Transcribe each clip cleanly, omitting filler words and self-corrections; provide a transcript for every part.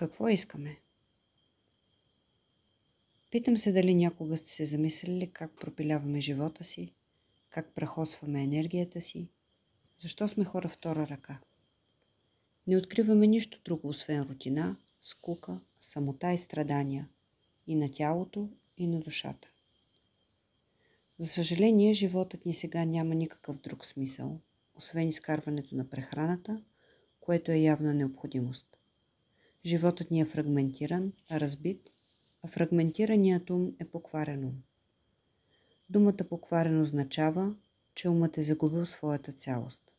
Какво искаме? Питам се дали някога сте се замислили как пропиляваме живота си, как прахосваме енергията си, защо сме хора втора ръка. Не откриваме нищо друго, освен рутина, скука, самота и страдания и на тялото, и на душата. За съжаление, животът ни сега няма никакъв друг смисъл, освен изкарването на прехраната, което е явна необходимост. Животът ни е фрагментиран, разбит, а фрагментираният ум е покварен ум. Думата покварен означава, че умът е загубил своята цялост.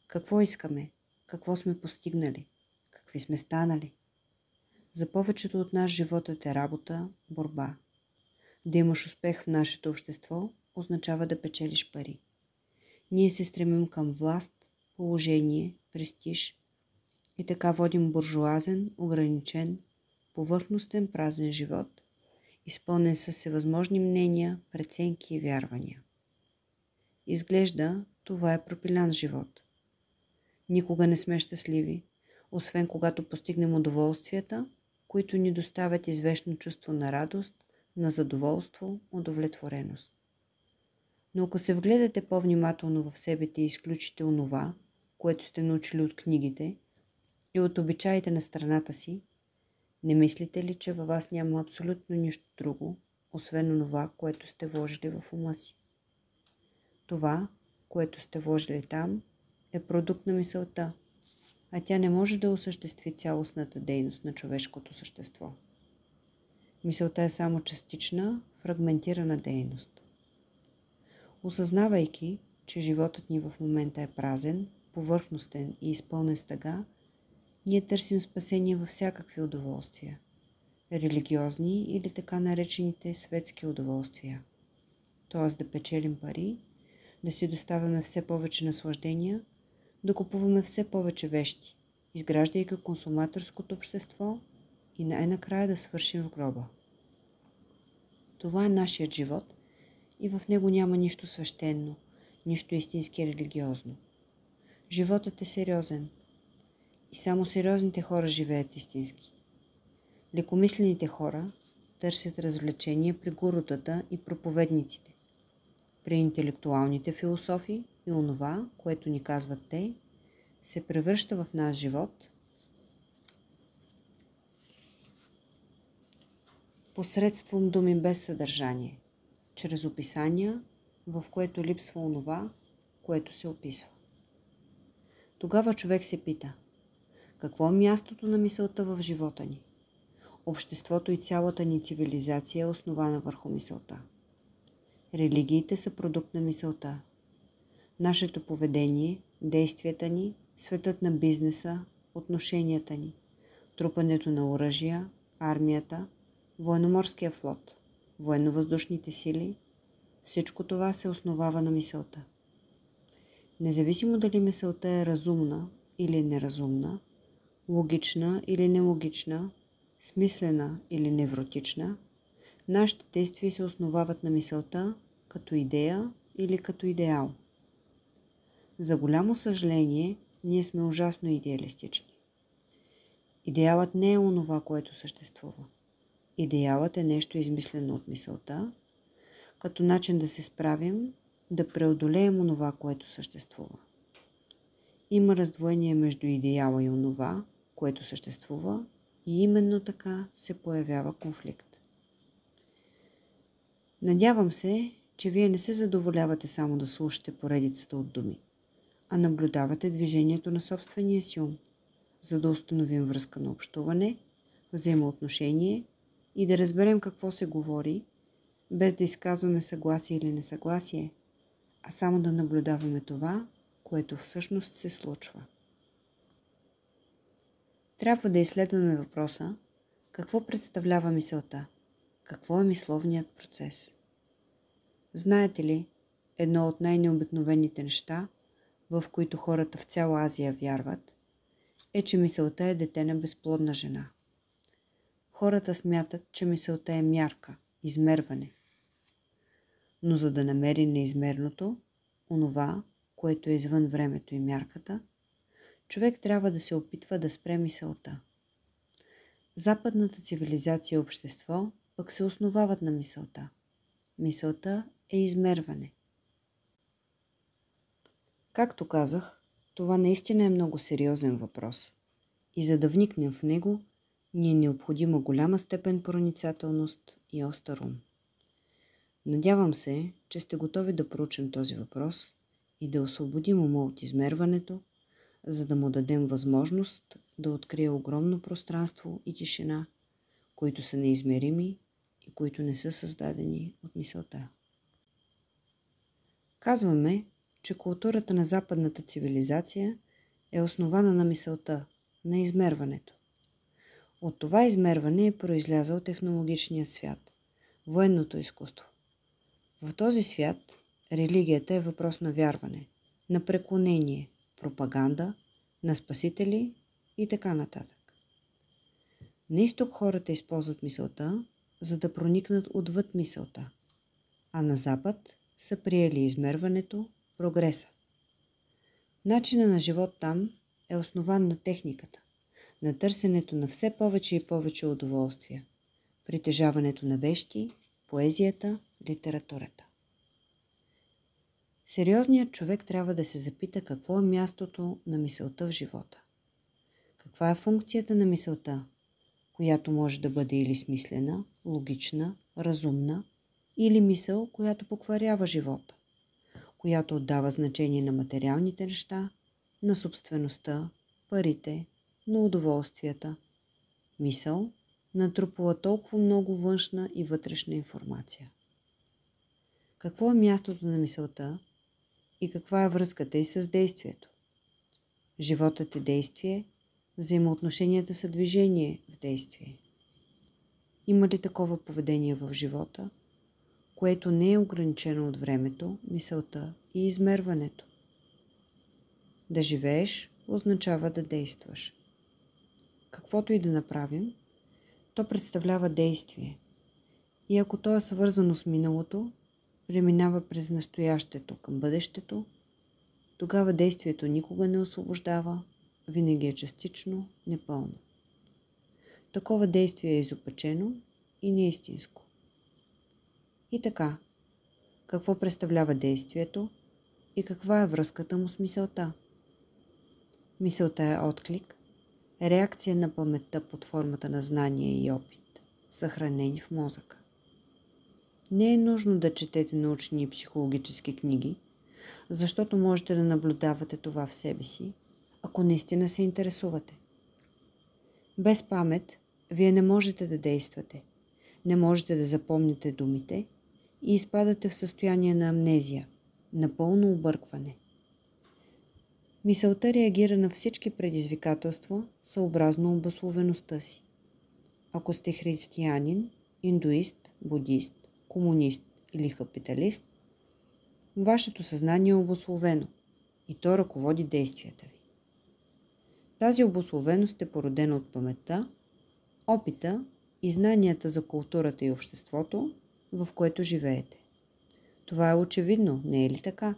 Какво искаме? Какво сме постигнали? Какви сме станали? За повечето от нас животът е работа, борба. Да имаш успех в нашето общество означава да печелиш пари. Ние се стремим към власт, положение, престиж и така водим буржоазен, ограничен, повърхностен, празен живот, изпълнен със всевъзможни мнения, преценки и вярвания. Изглежда, това е пропилян живот. Никога не сме щастливи, освен когато постигнем удоволствията, които ни доставят известно чувство на радост, на задоволство, удовлетвореност. Но ако се вгледате по-внимателно в себе и изключите онова, което сте научили от книгите и от обичаите на страната си, не мислите ли, че във вас няма абсолютно нищо друго, освен онова, което сте вложили в ума си? Това, което сте вложили там, е продукт на мисълта, а тя не може да осъществи цялостната дейност на човешкото същество. Мисълта е само частична, фрагментирана дейност. Осъзнавайки, че животът ни в момента е празен, повърхностен и изпълнен с тъга, ние търсим спасение във всякакви удоволствия, религиозни или така наречените светски удоволствия, т.е. да печелим пари, да си доставяме все повече наслаждения, да купуваме все повече вещи, изграждайки консуматорското общество и най-накрая да свършим в гроба. Това е нашият живот и в него няма нищо свещено, нищо истински религиозно. Животът е сериозен и само сериозните хора живеят истински. Лекомислените хора търсят развлечение при гурутата и проповедниците, при интелектуалните философи и онова, което ни казват те, се превръща в наш живот посредством думи без съдържание, чрез описания, в което липсва онова, което се описва. Тогава човек се пита: какво е мястото на мисълта в живота ни? Обществото и цялата ни цивилизация е основана върху мисълта. Религиите са продукт на мисълта. Нашето поведение, действията ни, светът на бизнеса, отношенията ни, трупането на оръжия, армията, военноморския флот, военновъздушните сили, всичко това се основава на мисълта. Независимо дали мисълта е разумна или неразумна, логична или нелогична, смислена или невротична, нашите действия се основават на мисълта като идея или като идеал. За голямо съжаление, ние сме ужасно идеалистични. Идеалът не е онова, което съществува. Идеалът е нещо измислено от мисълта, като начин да се справим, да преодолеем онова, което съществува. Има раздвоение между идеала и онова, което съществува, и именно така се появява конфликт. Надявам се, че вие не се задоволявате само да слушате поредицата от думи, а наблюдавате движението на собствения си ум, за да установим връзка на общуване, взаимоотношение и да разберем какво се говори, без да изказваме съгласие или несъгласие, а само да наблюдаваме това, което всъщност се случва. Трябва да изследваме въпроса: какво представлява мисълта? Какво е мисловният процес? Знаете ли, едно от най-необикновените неща, в които хората в цяла Азия вярват, е, че мисълта е дете на безплодна жена. Хората смятат, че мисълта е мярка, измерване. Но за да намери неизмерното, онова, което е извън времето и мярката, човек трябва да се опитва да спре мисълта, Западната цивилизация и общество пък се основават на мисълта. Мисълта е измерване. Както казах, това наистина е много сериозен въпрос. И за да вникнем в него, ни е необходима голяма степен проницателност и остър ум. Надявам се, че сте готови да проучим този въпрос и да освободим ума от измерването, за да му дадем възможност да открие огромно пространство и тишина, които са неизмерими и които не са създадени от мисълта. Казваме, че културата на западната цивилизация е основана на мисълта, на измерването. От това измерване е произлязъл технологичният свят, военното изкуство. В този свят религията е въпрос на вярване, на преклонение, пропаганда, на спасители и така нататък. На изток хората използват мисълта, за да проникнат отвъд мисълта, а на запад са приели измерването, прогреса. Начинът на живот там е основан на техниката, на търсенето на все повече и повече удоволствия, притежаването на вещи, поезията, литературата. Сериозният човек трябва да се запита какво е мястото на мисълта в живота. Каква е функцията на мисълта, която може да бъде или смислена, логична, разумна, или мисъл, която покварява живота, която отдава значение на материалните неща, на собствеността, парите, на удоволствията. Мисъл, натрупала толкова много външна и вътрешна информация. Какво е мястото на мисълта и каква е връзката й с действието? Животът е действие, взаимоотношенията са движение в действие. Има ли такова поведение в живота, което не е ограничено от времето, мисълта и измерването? Да живееш означава да действаш. Каквото и да направим, то представлява действие. И ако то е свързано с миналото, преминава през настоящето към бъдещето, тогава действието никога не освобождава, винаги е частично, непълно. Такова действие е изопачено и неистинско. И така, какво представлява действието и каква е връзката му с мисълта? Мисълта е отклик, реакция на паметта под формата на знание и опит, съхранени в мозъка. Не е нужно да четете научни и психологически книги, защото можете да наблюдавате това в себе си, ако наистина се интересувате. Без памет вие не можете да действате, не можете да запомните думите и изпадате в състояние на амнезия, на пълно объркване. Мисълта реагира на всички предизвикателства съобразно обусловеността си. Ако сте християнин, индуист, будист, комунист или капиталист, вашето съзнание е обусловено и то ръководи действията ви. Тази обусловеност е породена от паметта, опита и знанията за културата и обществото, в което живеете. Това е очевидно, не е ли така?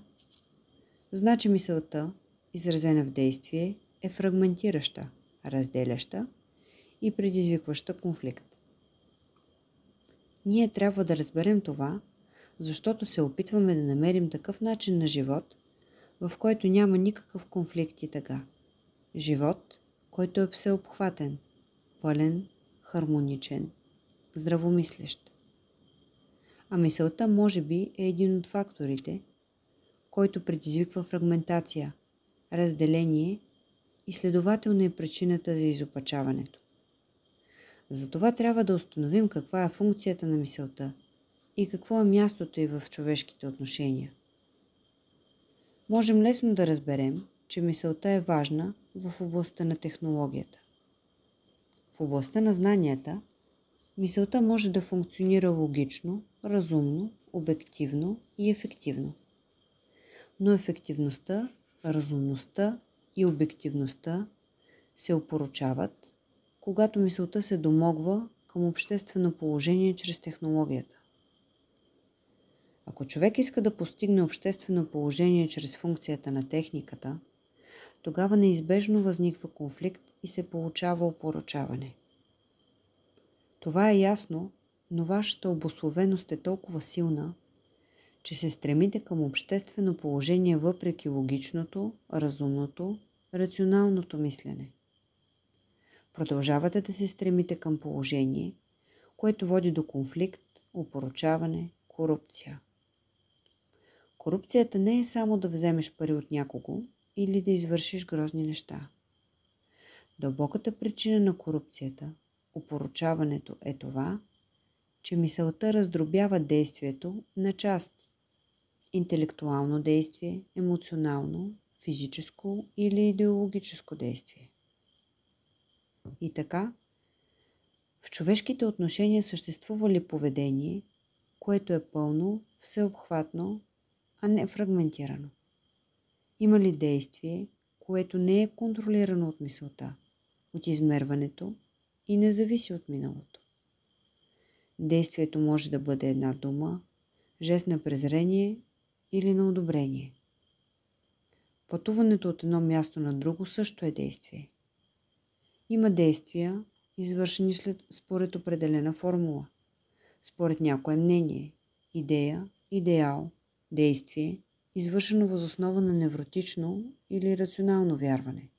Значи мисълта, изразена в действие, е фрагментираща, разделяща и предизвикваща конфликт. Ние трябва да разберем това, защото се опитваме да намерим такъв начин на живот, в който няма никакъв конфликт и тъга. Живот, който е всеобхватен, пълен, хармоничен, здравомислещ. А мисълта може би е един от факторите, който предизвиква фрагментация, разделение и следователно е причината за изопачаването. Затова трябва да установим каква е функцията на мисълта и какво е мястото й в човешките отношения. Можем лесно да разберем, че мисълта е важна в областта на технологията. В областта на знанията, мисълта може да функционира логично, разумно, обективно и ефективно. Но ефективността, разумността и обективността се опорочават, когато мисълта се домогва към обществено положение чрез технологията. Ако човек иска да постигне обществено положение чрез функцията на техниката, тогава неизбежно възниква конфликт и се получава опорочаване. Това е ясно, но вашата обусловеност е толкова силна, че се стремите към обществено положение въпреки логичното, разумното, рационалното мислене. Продължавате да се стремите към положение, което води до конфликт, опорочаване, корупция. Корупцията не е само да вземеш пари от някого или да извършиш грозни неща. Дълбоката причина на корупцията, опорочаването е това, че мисълта раздробява действието на части. Интелектуално действие, емоционално, физическо или идеологическо действие. И така, в човешките отношения съществува ли поведение, което е пълно, всеобхватно, а не фрагментирано? Има ли действие, което не е контролирано от мисълта, от измерването и не зависи от миналото? Действието може да бъде една дума, жест на презрение или на одобрение. Пътуването от едно място на друго също е действие. Има действия, извършени според определена формула, според някое мнение, идея, идеал, действие, извършено въз основа на невротично или рационално вярване.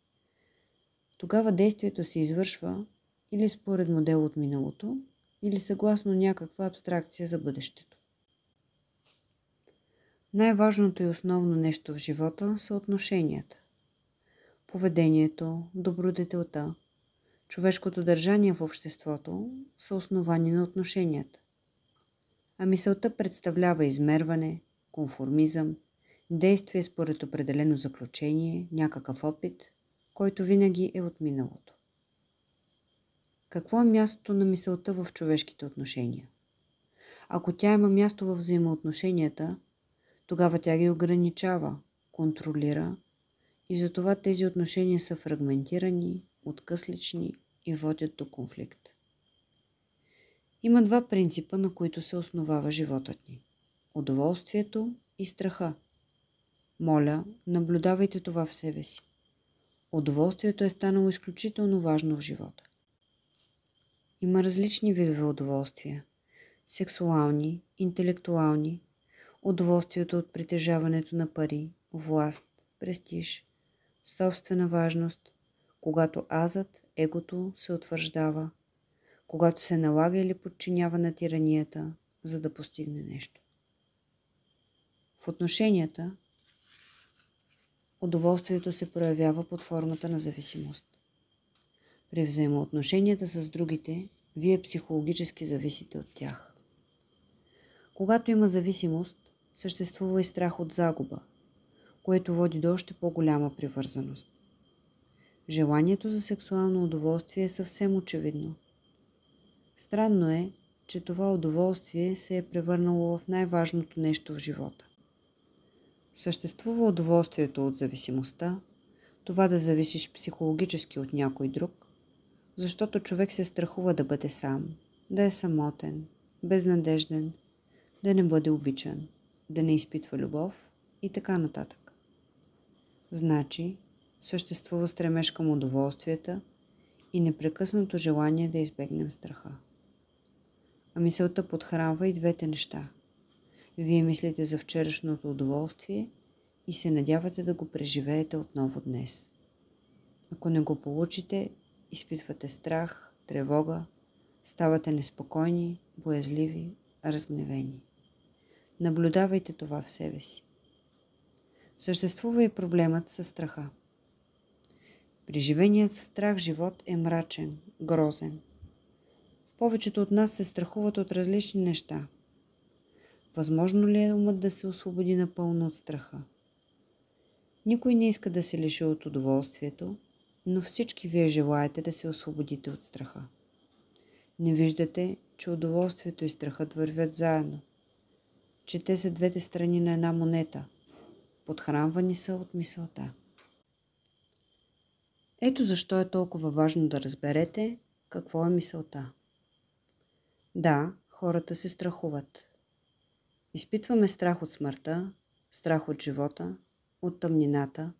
Тогава действието се извършва или според модел от миналото, или съгласно някаква абстракция за бъдещето. Най-важното и основно нещо в живота са отношенията. Поведението, добродетелта, човешкото държание в обществото са основани на отношенията. А мисълта представлява измерване, конформизъм, действие според определено заключение, някакъв опит, който винаги е от миналото. Какво е мястото на мисълта в човешките отношения? Ако тя има място в взаимоотношенията, тогава тя ги ограничава, контролира и затова тези отношения са фрагментирани, откъслични и водят до конфликт. Има два принципа, на които се основава животът ни – удоволствието и страха. Моля, наблюдавайте това в себе си. Удоволствието е станало изключително важно в живота. Има различни видове удоволствия – сексуални, интелектуални, удоволствието от притежаването на пари, власт, престиж, собствена важност, когато азът, егото се утвърждава, когато се налага или подчинява на тиранията, за да постигне нещо. В отношенията удоволствието се проявява под формата на зависимост. При взаимоотношенията с другите, вие психологически зависите от тях. Когато има зависимост, съществува и страх от загуба, което води до още по-голяма привързаност. Желанието за сексуално удоволствие е съвсем очевидно. Странно е, че това удоволствие се е превърнало в най-важното нещо в живота. Съществува удоволствието от зависимостта, това да зависиш психологически от някой друг, защото човек се страхува да бъде сам, да е самотен, безнадежден, да не бъде обичан, да не изпитва любов и така нататък. Значи, съществува стремеж към удоволствията и непрекъснато желание да избегнем страха. А мисълта подхранва и двете неща. Вие мислите за вчерашното удоволствие и се надявате да го преживеете отново днес. Ако не го получите, изпитвате страх, тревога, ставате неспокойни, боязливи, разгневени. Наблюдавайте това в себе си. Съществува и проблемът със страха. Преживеният със страх живот е мрачен, грозен. Повечето от нас се страхуват от различни неща. Възможно ли е умът да се освободи напълно от страха? Никой не иска да се лиши от удоволствието, но всички вие желаете да се освободите от страха. Не виждате, че удоволствието и страхът вървят заедно, че те са двете страни на една монета, подхранвани са от мисълта. Ето защо е толкова важно да разберете какво е мисълта. Да, хората се страхуват. Изпитваме страх от смъртта, страх от живота, от тъмнината,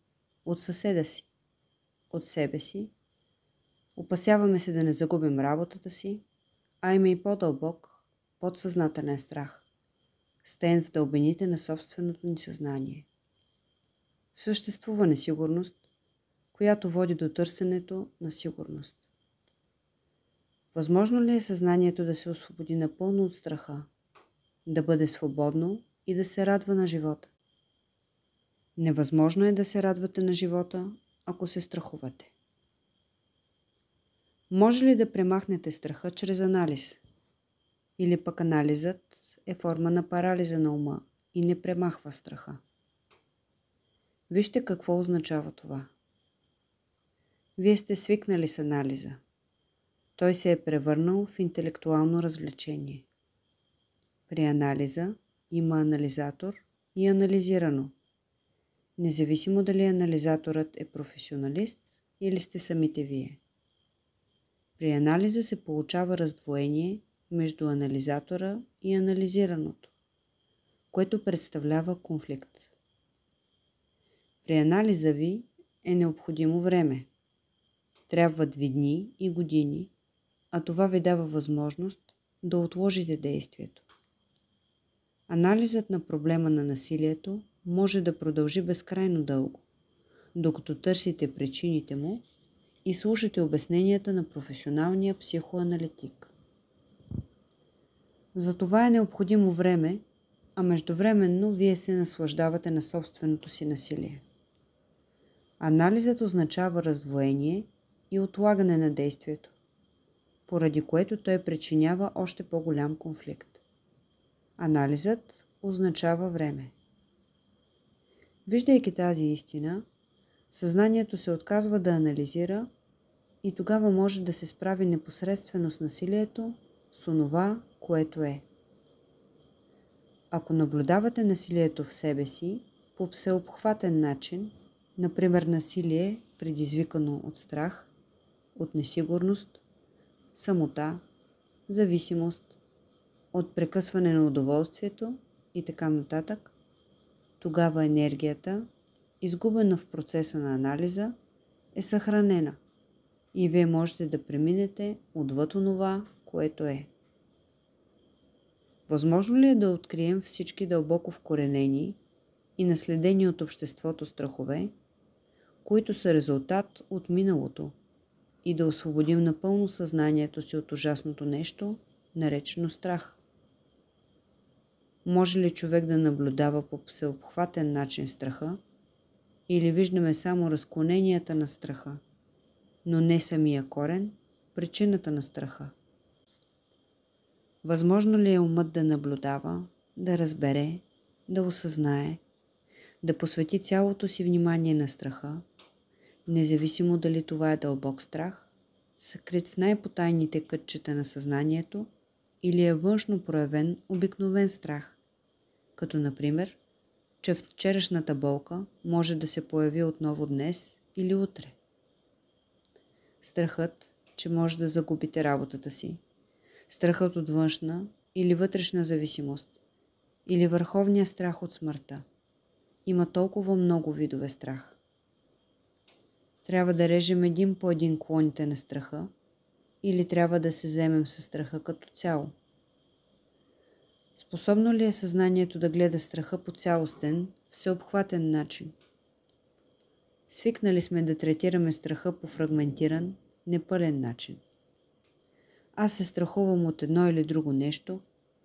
от съседа си, от себе си. Опасяваме се да не загубим работата си, а има и по-дълбок, подсъзнателен страх, стеен в дълбините на собственото ни съзнание. Съществува несигурност, която води до търсенето на сигурност. Възможно ли е съзнанието да се освободи напълно от страха, да бъде свободно и да се радва на живота? Невъзможно е да се радвате на живота, ако се страхувате. Може ли да премахнете страха чрез анализ? Или пък анализът е форма на парализа на ума и не премахва страха? Вижте какво означава това. Вие сте свикнали с анализа. Той се е превърнал в интелектуално развлечение. При анализа има анализатор и анализирано. Независимо дали анализаторът е професионалист или сте самите вие. При анализа се получава раздвоение между анализатора и анализираното, което представлява конфликт. При анализа ви е необходимо време. Трябват ви дни и години, а това ви дава възможност да отложите действието. Анализът на проблема на насилието може да продължи безкрайно дълго, докато търсите причините му и слушате обясненията на професионалния психоаналитик. За това е необходимо време, а междувременно вие се наслаждавате на собственото си насилие. Анализът означава раздвоение и отлагане на действието, поради което той причинява още по-голям конфликт. Анализът означава време. Виждайки тази истина, съзнанието се отказва да анализира и тогава може да се справи непосредствено с насилието, с онова, което е. Ако наблюдавате насилието в себе си по всеобхватен начин, например насилие, предизвикано от страх, от несигурност, самота, зависимост, от прекъсване на удоволствието и така нататък, тогава енергията, изгубена в процеса на анализа, е съхранена и вие можете да преминете отвъд онова, което е. Възможно ли е да открием всички дълбоко вкоренени и наследени от обществото страхове, които са резултат от миналото, и да освободим напълно съзнанието си от ужасното нещо, наречено страх? Може ли човек да наблюдава по всеобхватен начин страха, или виждаме само разклоненията на страха, но не самия корен, причината на страха? Възможно ли е умът да наблюдава, да разбере, да осъзнае, да посвети цялото си внимание на страха, независимо дали това е дълбок страх, съкрит в най-потайните кътчета на съзнанието, или е външно проявен обикновен страх, като например, че вчерашната болка може да се появи отново днес или утре. Страхът, че може да загубите работата си, страхът от външна или вътрешна зависимост, или върховният страх от смъртта. Има толкова много видове страх. Трябва да режем един по един клоните на страха, или трябва да се вземем със страха като цяло? Способно ли е съзнанието да гледа страха по цялостен, всеобхватен начин? Свикнали сме да третираме страха по фрагментиран, непълен начин. Аз се страхувам от едно или друго нещо,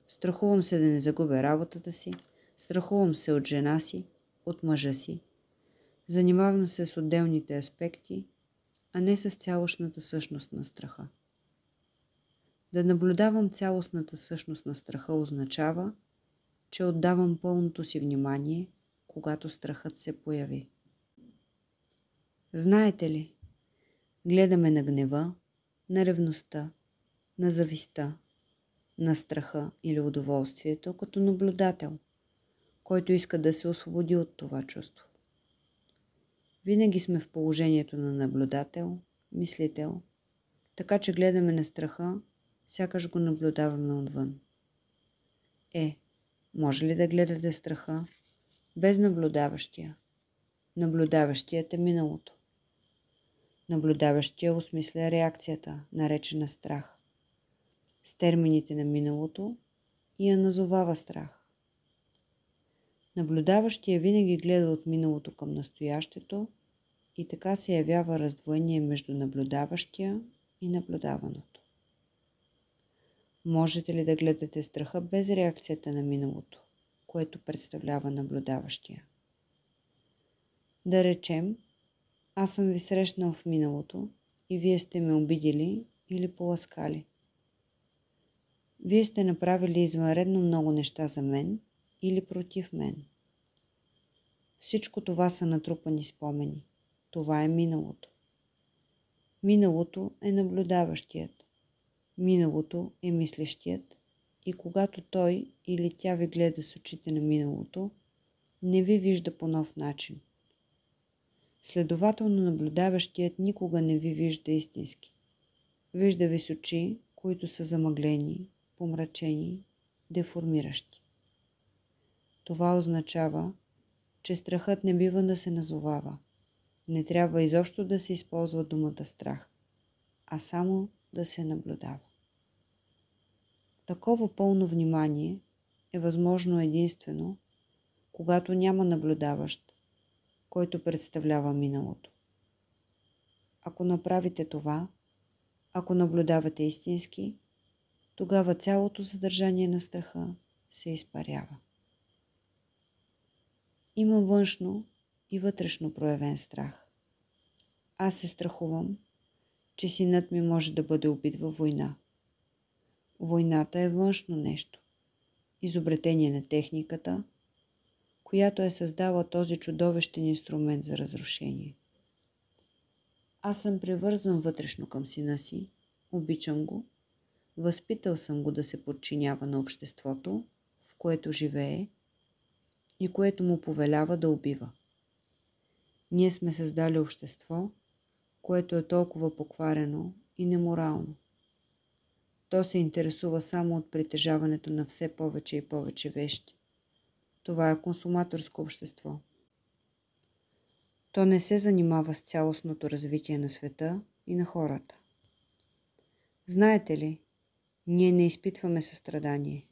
страхувам се да не загубя работата си, страхувам се от жена си, от мъжа си. Занимавам се с отделните аспекти, а не с цялостната същност на страха. Да наблюдавам цялостната същност на страха означава, че отдавам пълното си внимание, когато страхът се появи. Знаете ли, гледаме на гнева, на ревността, на завистта, на страха или удоволствието като наблюдател, който иска да се освободи от това чувство. Винаги сме в положението на наблюдател, мислител, така че гледаме на страха, сякаш го наблюдаваме отвън. Може ли да гледате страха без наблюдаващия? Наблюдаващият е миналото. Наблюдаващия осмисля реакцията, наречена страх. с термините на миналото и я назовава страх. Наблюдаващия винаги гледа от миналото към настоящето и така се явява раздвоение между наблюдаващия и наблюдаваното. Можете ли да гледате страха без реакцията на миналото, което представлява наблюдаващия? Да речем, аз съм ви срещнал в миналото и вие сте ме обидели или поласкали. Вие сте направили извънредно много неща за мен или против мен. Всичко това са натрупани спомени. Това е миналото. Миналото е наблюдаващият. Миналото е мислещият. И когато той или тя ви гледа с очите на миналото, не ви вижда по нов начин. Следователно наблюдаващият никога не ви вижда истински. Вижда ви с очи, които са замъглени, помрачени, деформиращи. Това означава, че страхът не бива да се назовава. Не трябва изобщо да се използва думата страх, а само да се наблюдава. Такова пълно внимание е възможно единствено, когато няма наблюдаващ, който представлява миналото. Ако направите това, ако наблюдавате истински, тогава цялото съдържание на страха се изпарява. Има външно и вътрешно проявен страх. Аз се страхувам, че синът ми може да бъде убит във война. Войната е външно нещо, изобретение на техниката, която е създала този чудовищен инструмент за разрушение. Аз съм привързан вътрешно към сина си, обичам го, възпитал съм го да се подчинява на обществото, в което живее и което му повелява да убива. Ние сме създали общество, което е толкова покварено и неморално. То се интересува само от притежаването на все повече и повече вещи. Това е консуматорско общество. То не се занимава с цялостното развитие на света и на хората. Знаете ли, ние не изпитваме състрадание.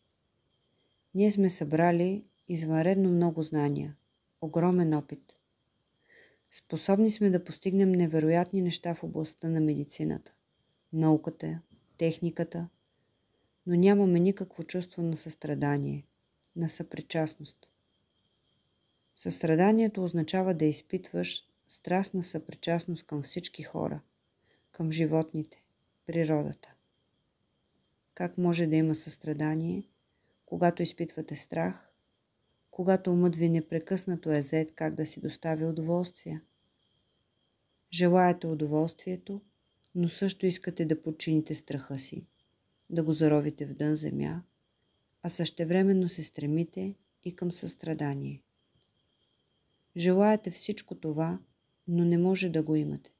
Ние сме събрали извънредно много знания, огромен опит. Способни сме да постигнем невероятни неща в областта на медицината, науката, техниката, но нямаме никакво чувство на състрадание, на съпричастност. Състраданието означава да изпитваш страстна съпричастност към всички хора, към животните, природата. Как може да има състрадание, когато изпитвате страх, когато умът ви непрекъснато е зает как да си достави удоволствие? Желаете удоволствието, но също искате да подчините страха си, да го заровите в дън земя, а същевременно се стремите и към състрадание. Желаете всичко това, но не може да го имате.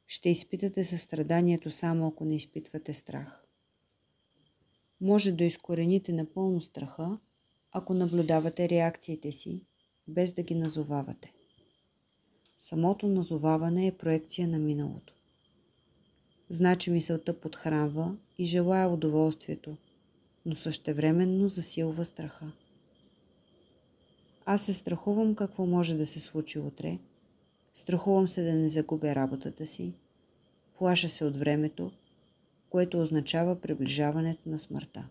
Ще изпитате състраданието само ако не изпитвате страх. Може да изкорените напълно страха, ако наблюдавате реакциите си, без да ги назовавате. Самото назоваване е проекция на миналото. Значи мисълта подхранва и желая удоволствието, но същевременно засилва страха. Аз се страхувам какво може да се случи утре, страхувам се да не загубя работата си, плаша се от времето, което означава приближаването на смъртта.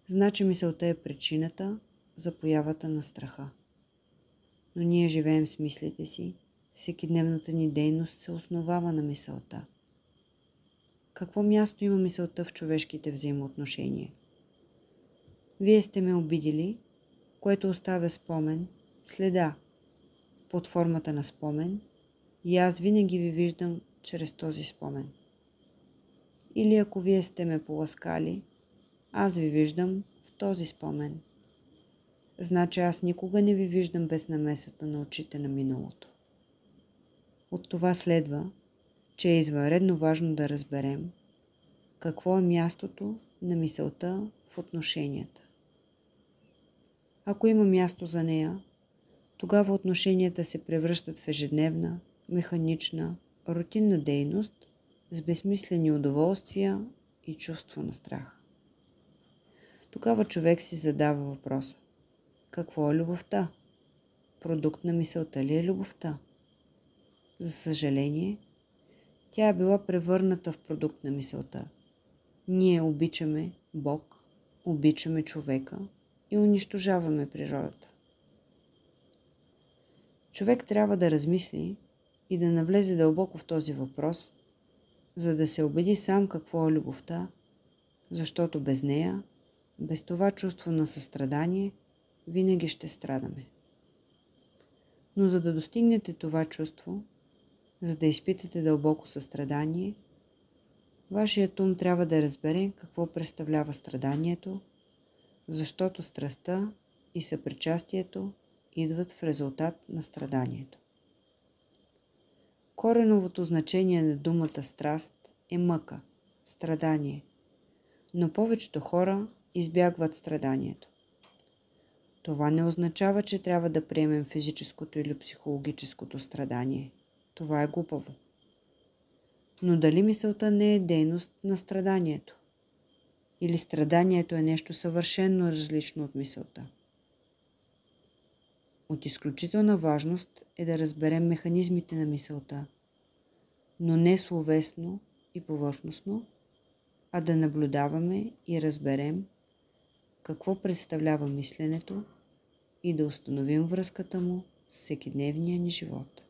Значи мисълта е причината за появата на страха. Но ние живеем с мислите си, всекидневната ни дейност се основава на мисълта. Какво място има мисълта в човешките взаимоотношения? Вие сте ме обидели, което оставя спомен, следа, под формата на спомен, и аз винаги ви виждам чрез този спомен. Или ако вие сте ме поласкали, аз ви виждам в този спомен. Значи аз никога не ви виждам без намесата на очите на миналото. От това следва, че е извънредно важно да разберем какво е мястото на мисълта в отношенията. Ако има място за нея, тогава отношенията се превръщат в ежедневна, механична, рутинна дейност с безсмислени удоволствия и чувство на страх. Тогава човек си задава въпроса: какво е любовта? Продукт на мисълта ли е любовта? За съжаление, тя е била превърната в продукт на мисълта. Ние обичаме Бог, обичаме човека и унищожаваме природата. Човек трябва да размисли и да навлезе дълбоко в този въпрос, за да се убеди сам какво е любовта, защото без нея, без това чувство на състрадание, винаги ще страдаме. Но за да достигнете това чувство, за да изпитате дълбоко състрадание, вашият ум трябва да разбере какво представлява страданието, защото страстта и съпричастието идват в резултат на страданието. Кореновото значение на думата страст е мъка, страдание, но повечето хора избягват страданието. Това не означава, че трябва да приемем физическото или психологическото страдание. Това е глупаво. Но дали мисълта не е дейност на страданието? Или страданието е нещо съвършено различно от мисълта? От изключителна важност е да разберем механизмите на мисълта, но не словесно и повърхностно, а да наблюдаваме и разберем какво представлява мисленето и да установим връзката му с всекидневния ни живот.